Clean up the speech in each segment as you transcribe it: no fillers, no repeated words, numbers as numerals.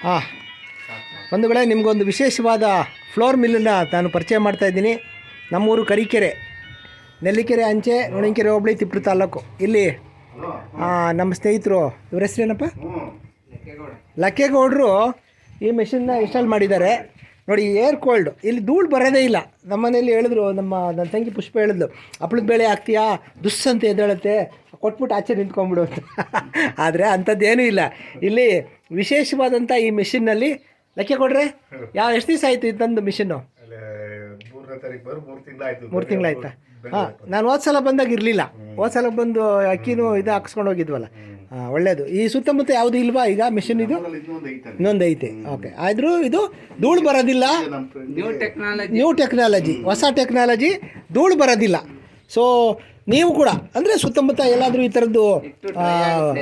ಹಾಂ ಬಂಧುಗಳೇ, ನಿಮಗೊಂದು ವಿಶೇಷವಾದ ಫ್ಲೋರ್ ಮಿಲ್ಲನ್ನು ನಾನು ಪರಿಚಯ ಮಾಡ್ತಾಯಿದ್ದೀನಿ. ನಮ್ಮೂರು ಕರಿಕೆರೆ, ನೆಲ್ಲಿಕೆರೆ ಅಂಚೆ, ಹೊಳಂಕೆರೆ ಹೋಬಳಿ, ತಿಪ್ಟೂರು ತಾಲೂಕು. ಇಲ್ಲಿ ನಮ್ಮ ಸ್ನೇಹಿತರು, ಇವ್ರ ಹೆಸರೇನಪ್ಪ? ಲಕ್ಕೇಗೌಡರು ಈ ಮೆಷಿನ್ನ ಇನ್ಸ್ಟಾಲ್ ಮಾಡಿದ್ದಾರೆ. ನೋಡಿ, ಏರ್ ಕೋಲ್ಡ್, ಇಲ್ಲಿ ಧೂಳು ಬರೋದೇ ಇಲ್ಲ. ನಮ್ಮ ಮನೇಲಿ ಹೇಳಿದ್ರು, ನನ್ನ ತಂಗಿ ಪುಷ್ಪ ಹೇಳಿದ್ಲು, ಹಪ್ಪಳದ ಬೇಳೆ ಹಾಕ್ತೀಯಾ, ದುಸ್ ಅಂತ ಎದ್ದೇಳುತ್ತೆ, ಕೊಟ್ಬಿಟ್ಟು ಆಚೆ ನಿಂತ್ಕೊಂಡ್ಬಿಡು ಅಂತ. ಆದರೆ ಅಂಥದ್ದೇನೂ ಇಲ್ಲ. ಇಲ್ಲಿ ವಿಶೇಷವಾದಂಥ ಈ ಮಿಷಿನ್ನಲ್ಲಿ ಲಕ್ಕೇಗೌಡ್ರೆ, ಎಷ್ಟು ದಿವಸ ಆಯಿತು ಇದಂದು ಮಿಷಿನ್ನು? 3 ತಿಂಗಳಾಯ್ತಾ? ಹಾಂ, ನಾನು ಹೋದ್ಸಲ ಬಂದಾಗ ಇರಲಿಲ್ಲ. ಹೋದ್ಸಲ ಬಂದು ಅಕ್ಕಿನೂ ಇದು ಹಾಕ್ಸ್ಕೊಂಡು ಹೋಗಿದ್ವಲ್ಲ. ಹಾಂ, ಒಳ್ಳೆಯದು. ಈ ಸುತ್ತಮುತ್ತ ಯಾವುದು ಇಲ್ವಾ ಈಗ ಮಿಷಿನ್? ಇದು ಇನ್ನೊಂದು ಐತೆ. ಓಕೆ, ಆದರೂ ಇದು ಧೂಳು ಬರೋದಿಲ್ಲ. ನ್ಯೂ ಟೆಕ್ನಾಲಜಿ, ಹೊಸ ಟೆಕ್ನಾಲಜಿ, ಧೂಳು ಬರೋದಿಲ್ಲ. ಸೊ ನೀವು ಕೂಡ ಅಂದರೆ ಸುತ್ತಮುತ್ತ ಎಲ್ಲಾದರೂ ಈ ಥರದ್ದು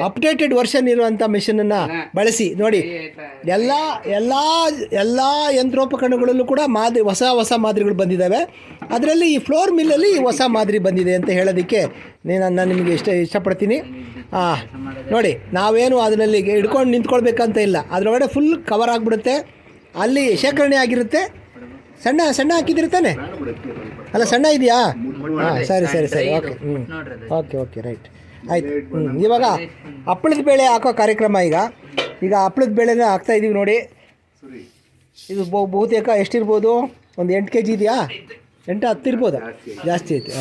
ಅಪ್ಡೇಟೆಡ್ ವರ್ಷನ್ ಇರುವಂಥ ಮಿಷನನ್ನು ಬಳಸಿ ನೋಡಿ. ಎಲ್ಲ ಯಂತ್ರೋಪಕರಣಗಳಲ್ಲೂ ಕೂಡ ಹೊಸ ಮಾದರಿಗಳು ಬಂದಿದ್ದಾವೆ. ಅದರಲ್ಲಿ ಈ ಫ್ಲೋರ್ ಮಿಲ್ಲಲ್ಲಿ ಹೊಸ ಮಾದರಿ ಬಂದಿದೆ ಅಂತ ಹೇಳೋದಕ್ಕೆ ನಾನು ನಿಮಗೆ ಇಷ್ಟಪಡ್ತೀನಿ. ನೋಡಿ, ನಾವೇನು ಅದರಲ್ಲಿ ಹಿಡ್ಕೊಂಡು ನಿಂತ್ಕೊಳ್ಬೇಕಂತ ಇಲ್ಲ. ಅದರೊಳಗಡೆ ಫುಲ್ ಕವರ್ ಆಗಿಬಿಡುತ್ತೆ. ಅಲ್ಲಿ ಶೇಖರಣೆ ಆಗಿರುತ್ತೆ. ಸಣ್ಣ ಹಾಕಿದಿರ್ತಾನೆ ಅಲ್ಲ, ಸಣ್ಣ ಇದೆಯಾ? ಹಾಂ, ಸರಿ. ಓಕೆ ರೈಟ್, ಆಯ್ತು. ಇವಾಗ ಹಪ್ಪಳದ ಬೇಳೆ ಹಾಕೋ ಕಾರ್ಯಕ್ರಮ. ಈಗ ಹಪ್ಪಳದ ಬೇಳೆನ ಹಾಕ್ತಾಯಿದ್ದೀವಿ ನೋಡಿ. ಇದು ಬಹುತೇಕ ಎಷ್ಟಿರ್ಬೋದು? ಒಂದು 8 kg ಇದೆಯಾ? 8-10 ಇರ್ಬೋದಾ? ಜಾಸ್ತಿ ಐತೆ.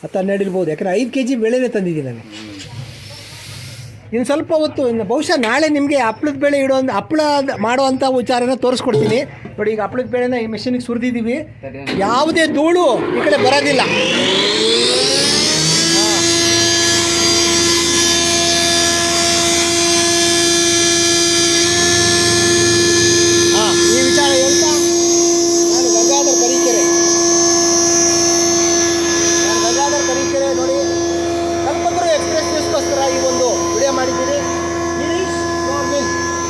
10-12 ಇರ್ಬೋದು. ಯಾಕಂದರೆ 5 kg ಬೇಳೆನೇ ತಂದಿದ್ದೀನಿ ನಾನು. ಇನ್ನು ಸ್ವಲ್ಪ ಹೊತ್ತು, ಬಹುಶಃ ನಾಳೆ ನಿಮಗೆ ಹಪ್ಪಳದ ಬೇಳೆ ಹಪ್ಪಳ ಮಾಡುವಂಥ ವಿಚಾರನ ತೋರಿಸ್ಕೊಡ್ತೀನಿ ನೋಡಿ. ಈಗ ಹಪ್ಪಳದ ಬೇಳೆನ ಈ ಮೆಷಿನಿಗೆ ಸುರಿದಿದ್ದೀವಿ. ಯಾವುದೇ ಧೂಳು ಈ ಕಡೆ ಬರೋದಿಲ್ಲ. ಈ ವಿಚಾರ ಹೇಳ್ತಾ ನಾನು ಗಂಗಾಧರ್ ಕರೀಕೆರೆ ನೋಡಿ, ಕಲ್ಪತರು ಎಕ್ಸ್ಪ್ರೆಸ್ ನ್ಯೂಸ್ಗೋಸ್ಕರ ಈ ಒಂದು ವಿಡಿಯೋ ಮಾಡಿದ್ದೀನಿ.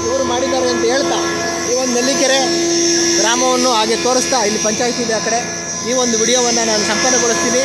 ಇವರು ಮಾಡಿದ್ದಾರೆ ಅಂತ ಹೇಳ್ತಾ ಈ ಒಂದು ನೆಲ್ಲಿಕೆರೆ ಗ್ರಾಮವನ್ನು ಹಾಗೆ ತೋರಿಸ್ತಾ, ಇಲ್ಲಿ ಪಂಚಾಯತ್ ಇದೆ ಆ ಕಡೆ, ಈ ಒಂದು ವಿಡಿಯೋವನ್ನು ನಾನು ಸಂಪನ್ನಗೊಳಿಸ್ತೀನಿ.